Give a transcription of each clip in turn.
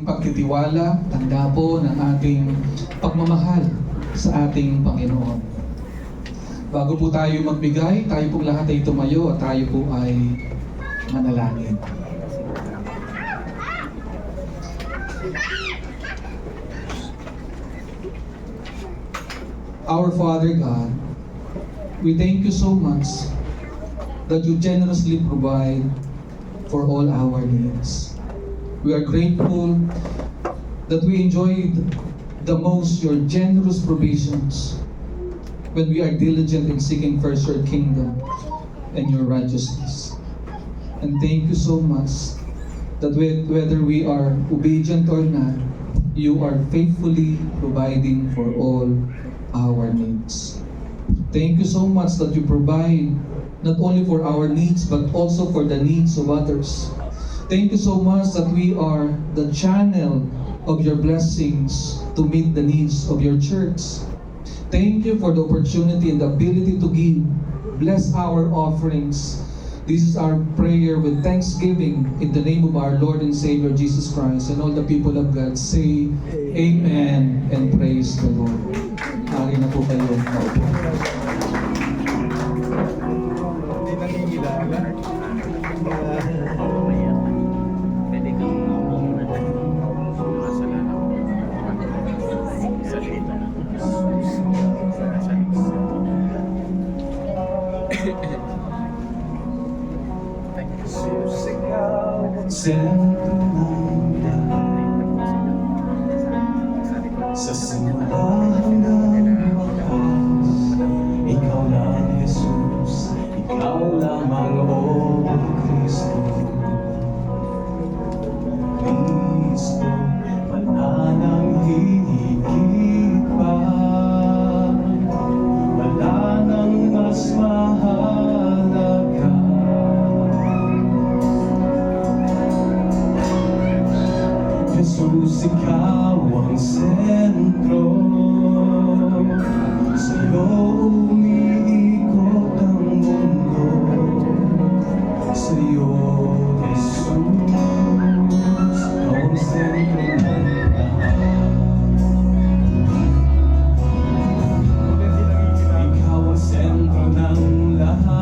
pagtitiwala, tanda po ng ating pagmamahal sa ating Panginoon. Bago po tayo magbigay, tayo po lahat ay tumayo at tayo po ay manalangin. Our Father God, we thank you so much that you generously provide for all our needs. We are grateful that we enjoyed the most your generous provisions when we are diligent in seeking first your kingdom and your righteousness. And thank you so much that whether we are obedient or not, you are faithfully providing for all our needs. Thank you so much that you provide not only for our needs but also for the needs of others. Thank you so much that we are the channel of your blessings to meet the needs of your church. Thank you for the opportunity and the ability to give. Bless our offerings. This is our prayer with thanksgiving in the name of our Lord and Savior Jesus Christ. And all the people of God say, Amen and praise the Lord. Ari na po kayo. Sentro ng lahat, sa simula hanggang wakas, ikaw lang Jesus, ikaw lamang o Kristo. Kristo, wala nang hihigit pa, wala nang mas mahalaga. Jesus, ikaw ang sentro, sa'yo umiikot ang mundo, sa'yo, Jesus, ikaw ang sentro ng lahat. Ikaw ang sentro ng lahat.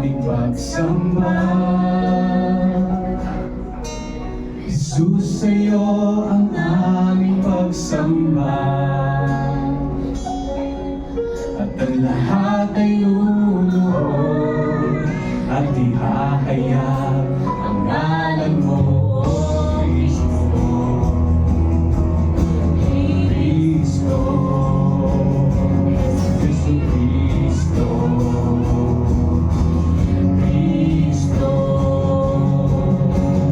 aming pagsamba. Jesus, sa'yo ang aming pagsamba. At ang lahat ay luluhod at ihahayag ang ngalan mo, O Kristo. Kristo, Jesu Kristo, Kristo,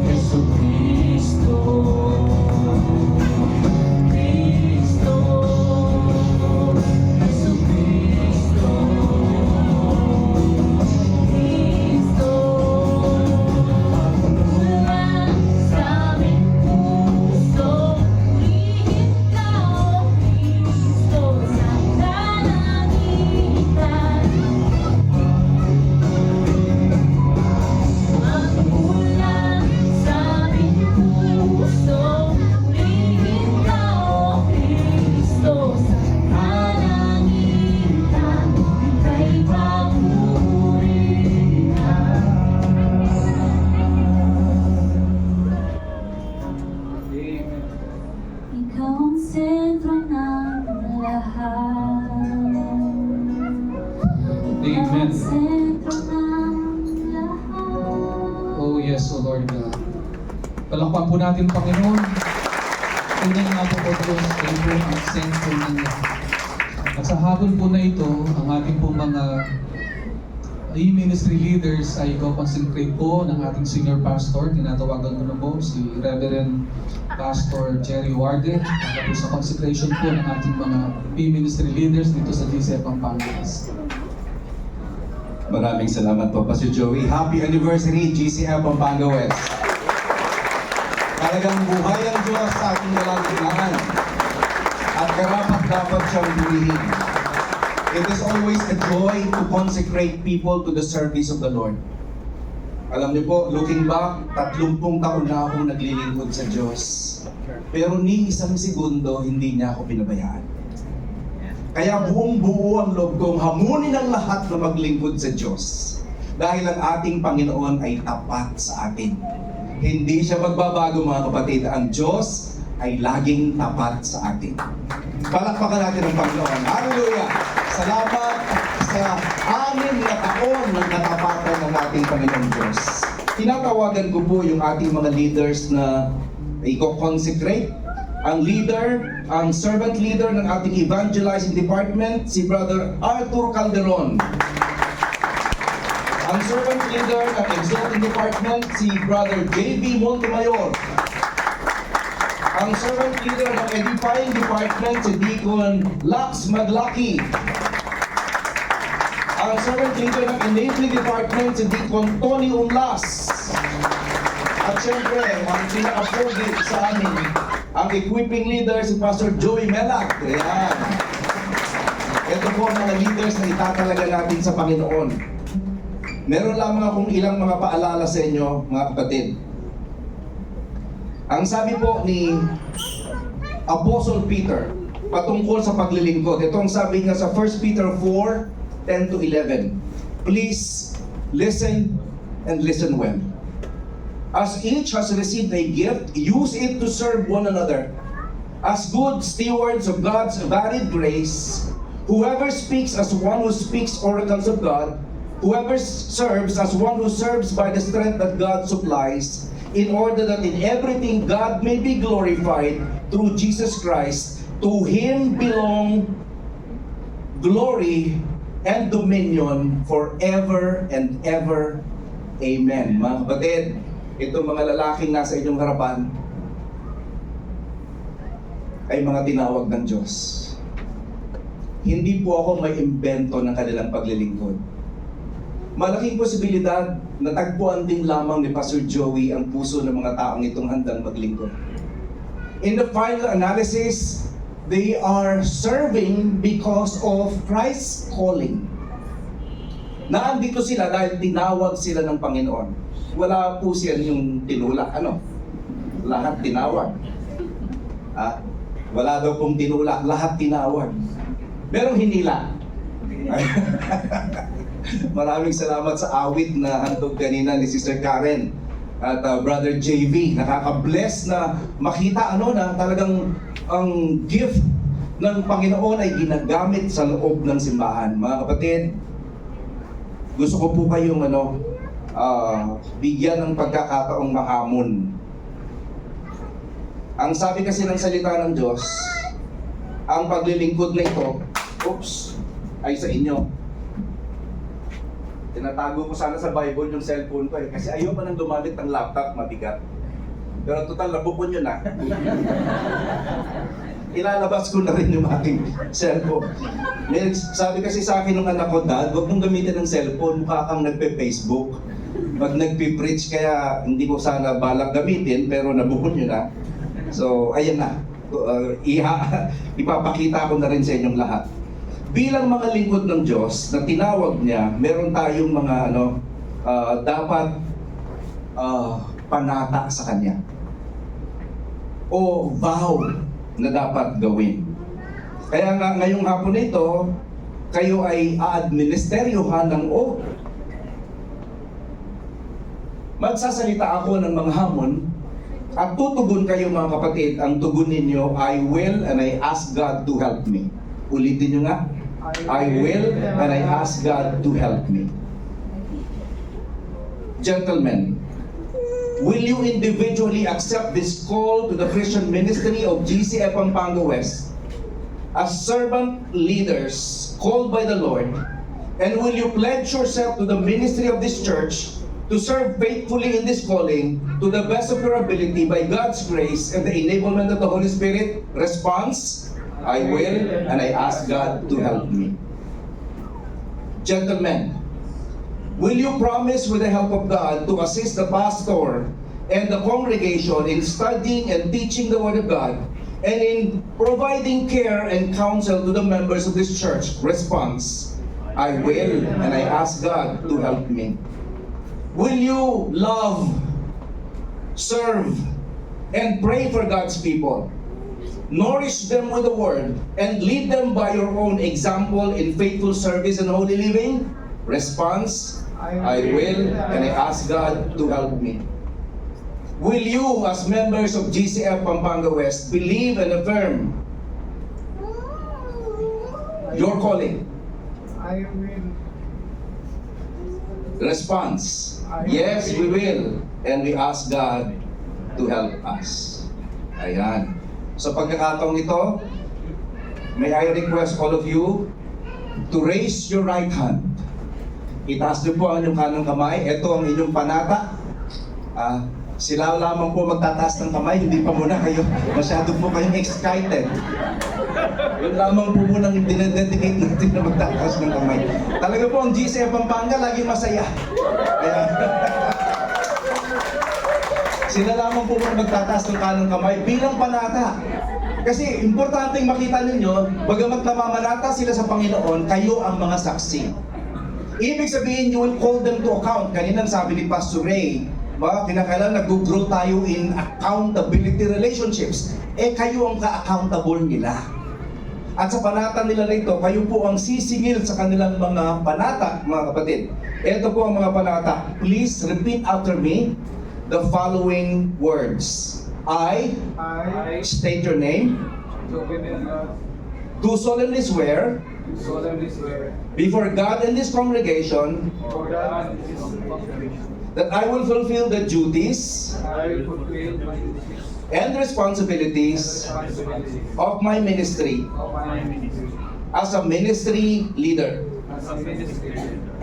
Jesu Kristo, Kristo, Jesu Kristo, Kristo, mula sa aming puso, purihin ka, O Kristo, sa kalangitan. Magmula sa aming puso, purihin ka, O Kristo, sa kalangitan. Ika'y Ikaw ang sentro ng lahat. Ikaw Amen. ang sentro ng lahat. Oh yes, O Lord God. Palakpan po natin, Panginoon. Tunay nga po, O Diyos, kayo po ang sentro ng lahat. At sa hapon po na ito, ang ating po mga ministry leaders ay consecrate po ng ating senior pastor. Tinatawagan ko na po si Reverend Pastor Jerry Warden. Para po sa consecration po ng ating mga ministry leaders dito sa GCF Pampangas. Maraming salamat po, Pastor Joey. Happy anniversary, GCF Pampanga West. Talagang buhay ang Diyos sa ating walang kailangan. At karapat dapat siyang purihin. It is always a joy to consecrate people to the service of the Lord. Alam niyo po, looking back, 30 taon na akong naglilingkod sa Diyos. Pero ni isang segundo, hindi niya ako pinabayaan. Kaya buong buo ang loob kong hamunin ang lahat na maglingkod sa Diyos. Dahil ang ating Panginoon ay tapat sa atin. Hindi siya magbabago, mga kapatid. Ang Diyos ay laging tapat sa atin. Palakpakan natin ang Panginoon. Hallelujah! Salamat sa 6 na taon ng katapatan ng ating Panginoon Diyos. Tinatawagan ko po yung ating mga leaders na i-consecrate. Ang leader, ang servant leader ng ating evangelizing department, si Brother Arthur Calderon. Ang servant leader ng exalting department, si Brother J.B. Montemayor. Ang servant leader ng edifying department, si Deacon Lax Maglaki. Ang servant leader ng enabling department, si Deacon Tony Umlas. At syempre, ang pinaka-pogi sa amin, ang equipping leader, si Pastor Joey Melag. Ayan. Ito po ang mga leaders na itatalaga natin sa Panginoon. Meron lamang akong ilang mga paalala sa inyo, mga kapatid. Ang sabi po ni Apostle Peter patungkol sa paglilingkod, ito ang sabi niya sa 1 Peter 4:10 to 11. Please listen and listen well. As each has received a gift, use it to serve one another. As good stewards of God's varied grace, whoever speaks as one who speaks oracles of God, whoever serves as one who serves by the strength that God supplies, in order that in everything God may be glorified through Jesus Christ. To Him belong glory and dominion forever and ever. Amen. Mga kapatid, itong mga lalaking nasa inyong harapan ay mga tinawag ng Diyos. Hindi po ako may imbento ng kanilang paglilingkod. Malaking posibilidad na tagpuan din lamang ni Pastor Joey ang puso ng mga taong itong handang maglingkod. In the final analysis, they are serving because of Christ's calling. Naandito sila dahil tinawag sila ng Panginoon. Wala po siya yung tinulak. Lahat tinawag. Wala daw pong tinulak. Lahat tinawag. Merong hinila. Maraming salamat sa awit na handog kanina ni Sister Karen at Brother JV. Nakaka-bless na makita na talagang ang gift ng Panginoon ay ginagamit sa loob ng simbahan. Mga kapatid, gusto ko po kayong bigyan ng pagkakataong mahamon. Ang sabi kasi ng salita ng Diyos, ang paglilingkod na ito, ay sa inyo. Tinatago ko sana sa Bible yung cellphone ko kasi ayaw pa nang dumamit ng laptop, mabigat. Pero total, nabukon yun na. Ilalabas ko na rin yung aking cellphone. Sabi kasi sa akin ng anak ko, Dad, huwag mong gamitin ng cellphone, mukha kang nagpe-Facebook. Pag nagpe-preach, kaya hindi ko sana balak gamitin, pero nabukon yun na. So, ayan na. Ipapakita ko na rin sa inyong lahat. Bilang mga lingkod ng Diyos na tinawag niya, meron tayong mga dapat panata sa Kanya. O vow na dapat gawin. Kaya nga ngayong hapon nito, kayo ay a-administeryohan ng oath. Magsasalita ako ng mga hamon at tutugon kayo mga kapatid. Ang tugon ninyo, I will and I ask God to help me. Ulitin nyo nga. I will and I ask God to help me. Gentlemen, will you individually accept this call to the Christian ministry of GCF Pampanga West as servant leaders called by the Lord? And will you pledge yourself to the ministry of this church to serve faithfully in this calling to the best of your ability by God's grace and the enablement of the Holy Spirit? Response, I will and I ask God to help me. Gentlemen, will you promise with the help of God to assist the pastor and the congregation in studying and teaching the Word of God and in providing care and counsel to the members of this church? Response, I will and I ask God to help me. Will you love, serve, and pray for God's people? Nourish them with the Word and lead them by your own example in faithful service and holy living? Response, I will and I ask God to help me. Will you, as members of GCF Pampanga West, believe and affirm your calling? I will. Response, yes, we will. And we ask God to help us. Ayan. Sa pagkakataong ito, may I request all of you to raise your right hand. Itaas niyo po ang inyong kanang kamay. Ito ang inyong panata. Sila lamang po magtataas ng kamay, hindi pa muna kayo. Masyado po kayong excited. Yun lamang po muna ang dinededicate natin na magtataas ng kamay. Talaga po ang GCF Pampanga laging masaya. Kaya, sila lamang po muna magtataas ng kanang kamay bilang panata. Kasi importanteng makita ninyo, bagamat namamanata sila sa Panginoon, kayo ang mga saksi. Ibig sabihin, you will call them to account. Kaninang sabi ni Pastor Ray, kinakailangan nag-grow tayo in accountability relationships. Kayo ang ka-accountable nila. At sa panata nila nito, kayo po ang sisingil sa kanilang mga panata, mga kapatid. Ito po ang mga panata. Please repeat after me the following words. I state your name, do solemnly swear before God and this congregation that I will fulfill the duties and responsibilities of my ministry as a ministry leader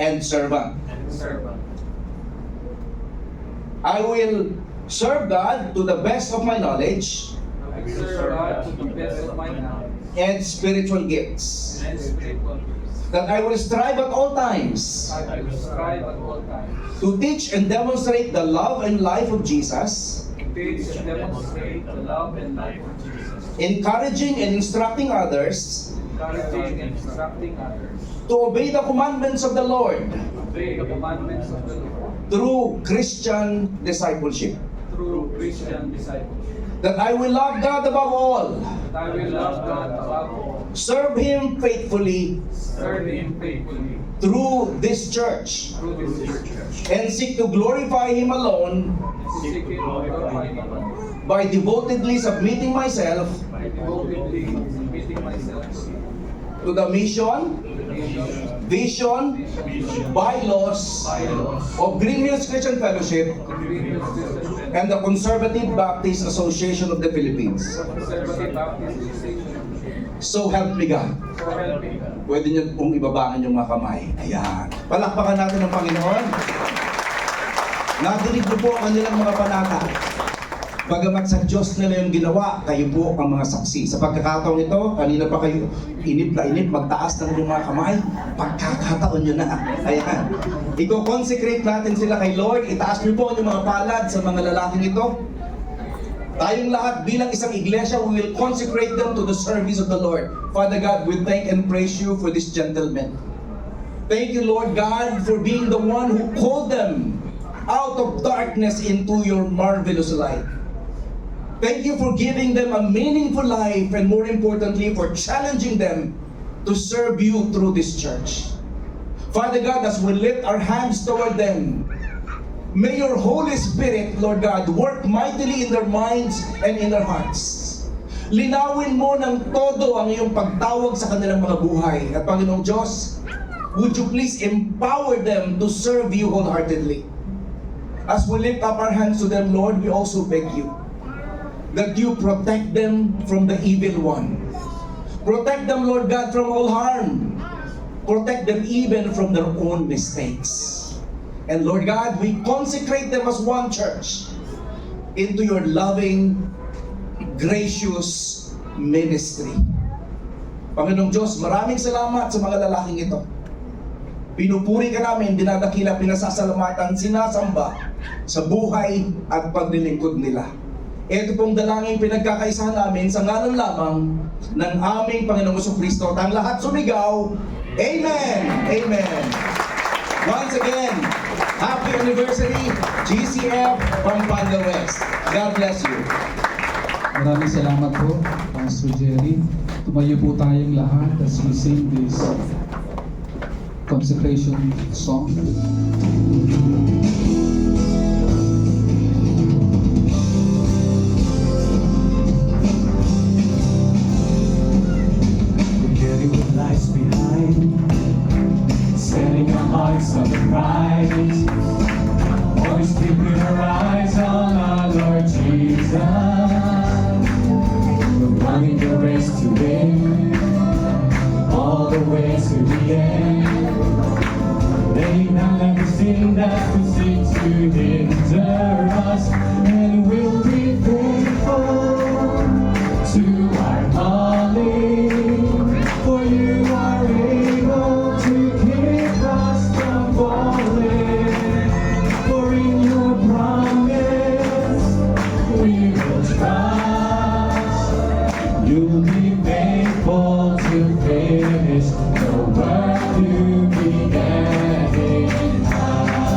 and servant. I will serve God to the best of my knowledge and spiritual gifts. That I will strive at all times to teach and demonstrate the love and life of Jesus, encouraging and instructing others to obey the commandments of the Lord through Christian discipleship. That I will love God above all serve Him faithfully serve Him faithfully through this church, through this church, and seek to glorify Him alone seek to glorify Him alone, by devotedly submitting myself by devotedly submitting myself to the mission, vision, bylaws of Green Hills Christian Fellowship and the Conservative Baptist Association of the Philippines. Conservative Baptist Association. So help me God. So help me God. Pwede niyo pong ibabangan yung mga kamay. Ayan. Palakpakan natin ang Panginoon. Nadinig niyo po ang kanilang mga panata. Bagamat sa Diyos nila yung ginawa, kayo po ang mga saksi. Sa pagkakataon ito, kanina pa kayo inip na inip, magtaas na yung mga kamay. Pagkakataon nyo na. Ayan. Iko-consecrate natin sila kay Lord. Itaas niyo po yung mga palad sa mga lalaking ito. Tayong lahat bilang isang iglesia, we will consecrate them to the service of the Lord. Father God, we thank and praise you for this gentleman. Thank you, Lord God, for being the one who called them out of darkness into your marvelous light. Thank you for giving them a meaningful life, and more importantly, for challenging them to serve you through this church. Father God, as we lift our hands toward them, may your Holy Spirit, Lord God, work mightily in their minds and in their hearts. Linawin mo ng todo ang iyong pagtawag sa kanilang mga buhay. At Panginoong Diyos, would you please empower them to serve you wholeheartedly? As we lift up our hands to them, Lord, we also beg you that you protect them from the evil one. Protect them, Lord God, from all harm. Protect them even from their own mistakes. And Lord God, we consecrate them as one church into your loving, gracious ministry. Panginoong Diyos, maraming salamat sa mga lalaking ito. Pinupuri ka namin, dinadakila, pinasasalamatan, sinasamba sa buhay at paglilingkod nila. Ito pong dalangin pinagkakaisahan namin sa ngalan lamang ng aming Panginoong Jesucristo. At ang lahat sumigaw, Amen! Amen! Once again, happy anniversary, GCF Pampanga West. God bless you. Maraming salamat po, Pastor Jerry. Tumayo po tayong lahat as we sing this consecration song. Forgetting what lies behind, setting our hearts on the prize. Always keeping our eyes on our Lord Jesus. We're running the race to win, all the way to the end. Laying down everything that we seek to hinder us, and we'll be faithful to our calling. For you are able to keep us from falling. For in your promise we will trust. You'll be faithful to finish the work you began in us.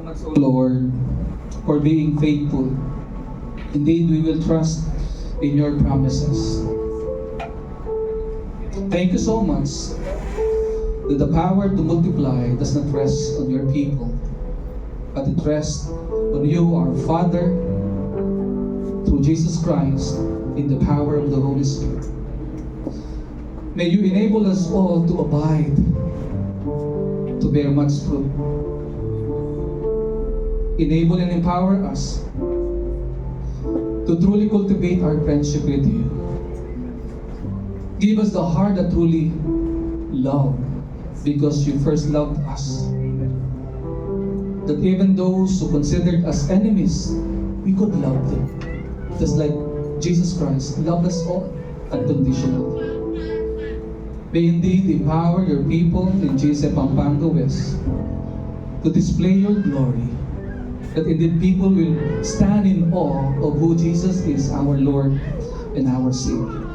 much, O Lord, for being faithful. Indeed, we will trust in your promises. Thank you so much that the power to multiply does not rest on your people, but it rests on you, our Father, through Jesus Christ, in the power of the Holy Spirit. May you enable us all to abide, to bear much fruit. Enable and empower us to truly cultivate our friendship with you. Give us the heart that truly love, because you first loved us. That even those who considered us enemies, we could love them. Just like Jesus Christ loved us all unconditionally. May indeed empower your people in GSF Pampanga West to display your glory, that indeed people will stand in awe of who Jesus is, our Lord and our Savior.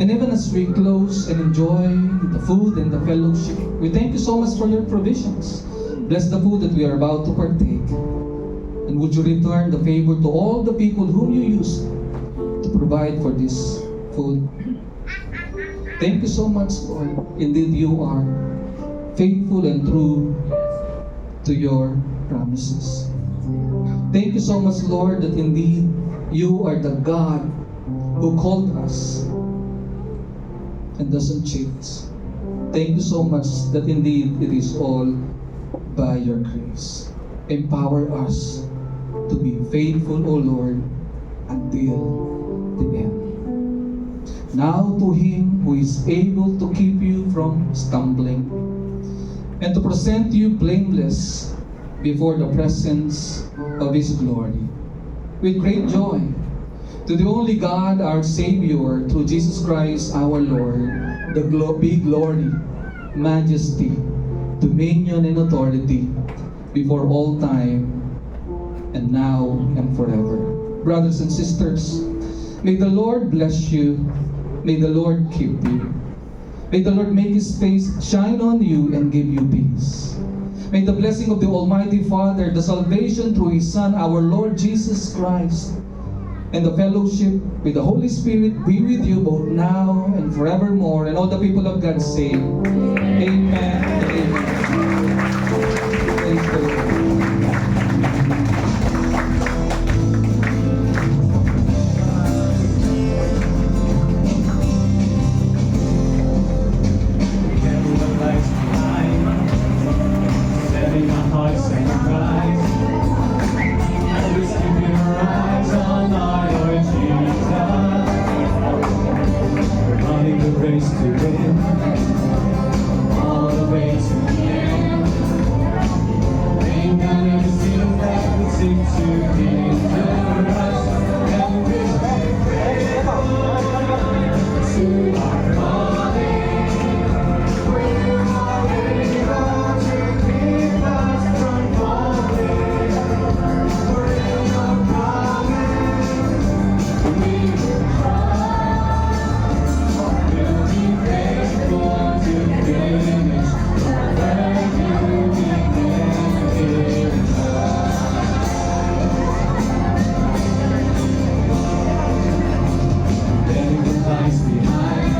And even as we close and enjoy the food and the fellowship, we thank you so much for your provisions. Bless the food that we are about to partake. And would you return the favor to all the people whom you use to provide for this food. Thank you so much, Lord. Indeed, you are faithful and true to your promises. Thank you so much, Lord, that indeed you are the God who called us and doesn't change. Thank you so much that indeed it is all by your grace. Empower us to be faithful, O Lord, until the end. Now to Him who is able to keep you from stumbling and to present you blameless before the presence of His glory, with great joy, to the only God, our Savior, through Jesus Christ our Lord, be glory, majesty, dominion, and authority before all time, and now and forever. Brothers and sisters, may the Lord bless you. May the Lord keep you. May the Lord make His face shine on you and give you peace. May the blessing of the Almighty Father, the salvation through His Son, our Lord Jesus Christ, and the fellowship with the Holy Spirit be with you both now and forevermore. And all the people of God say, Amen and Amen. Praise the Lord. Everyone lags behind, setting our hearts and our eyes. Always keeping our eyes on our Lord Jesus. Running the race to win, all the way to the end. Ain't gonna ever see that we seem to hinder us. And we'll be faithful to our calling. For you are able to keep us from falling. For in your promise we will trust. We'll be faithful to finish where you began in us. Letting the lies behind,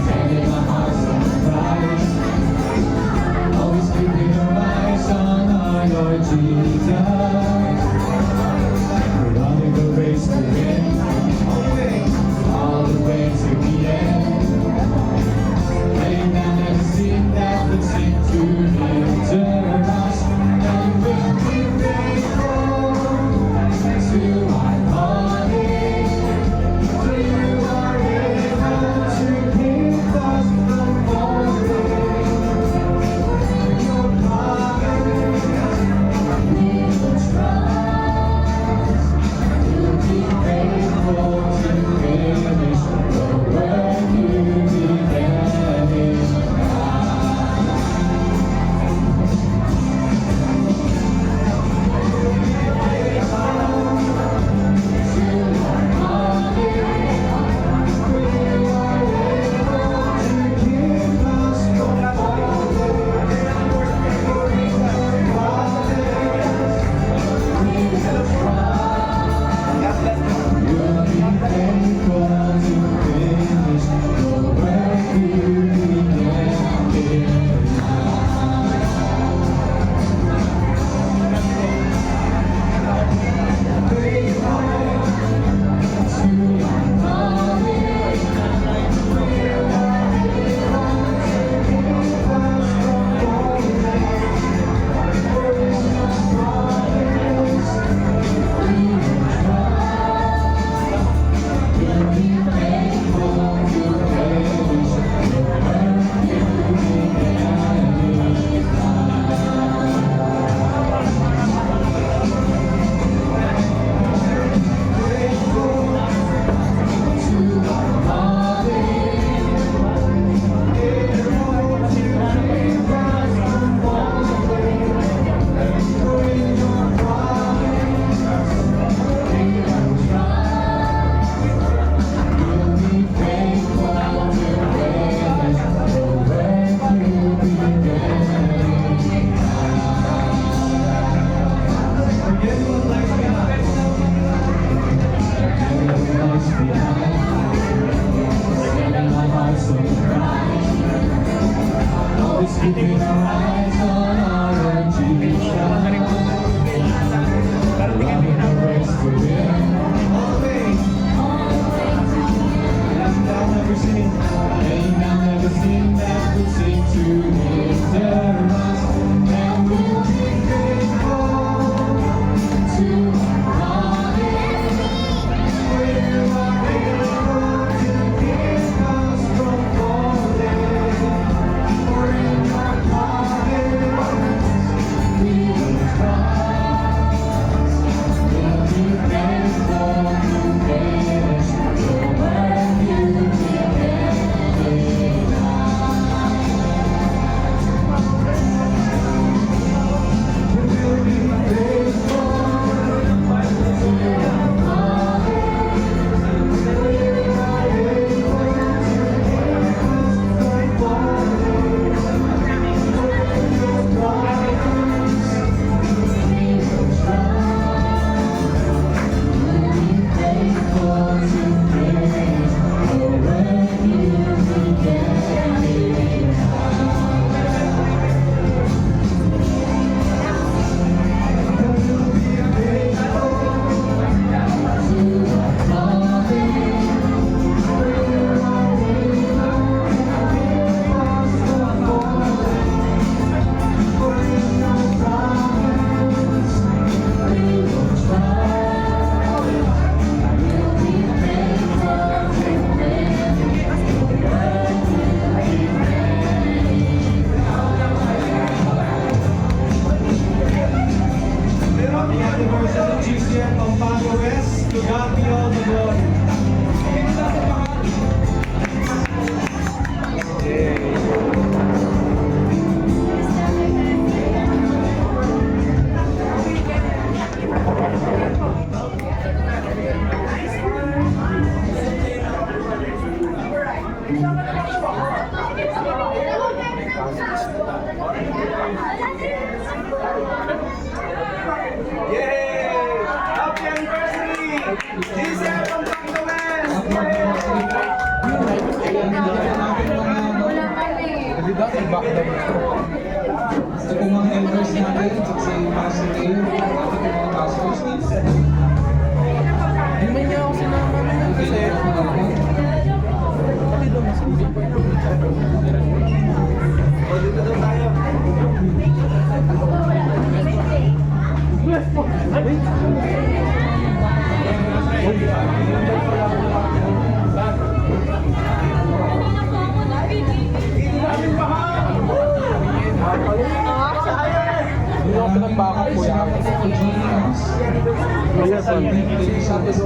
setting our hearts on Christ. Always keeping our eyes on our Lord Jesus. We're running the race to win, all the way to the end. Laying down everything that would seem to hinder us, and we'll be faithful to our calling. For you are able to keep us from falling. Your promise we will trust. GCM Pampanga West, to God be all the glory. Yay! Happy anniversary! GCM Pampanga West! Ito po mga elders natin, si Pastor Dave, mga pastors needs. Hindi man niya ako sinama na yan kasi pati daw mas hindi po ito. O, dito daw tayo. Hindi ako pinagbaka po yan. Thank you for joining us. Yes, Thank you, Sabbath,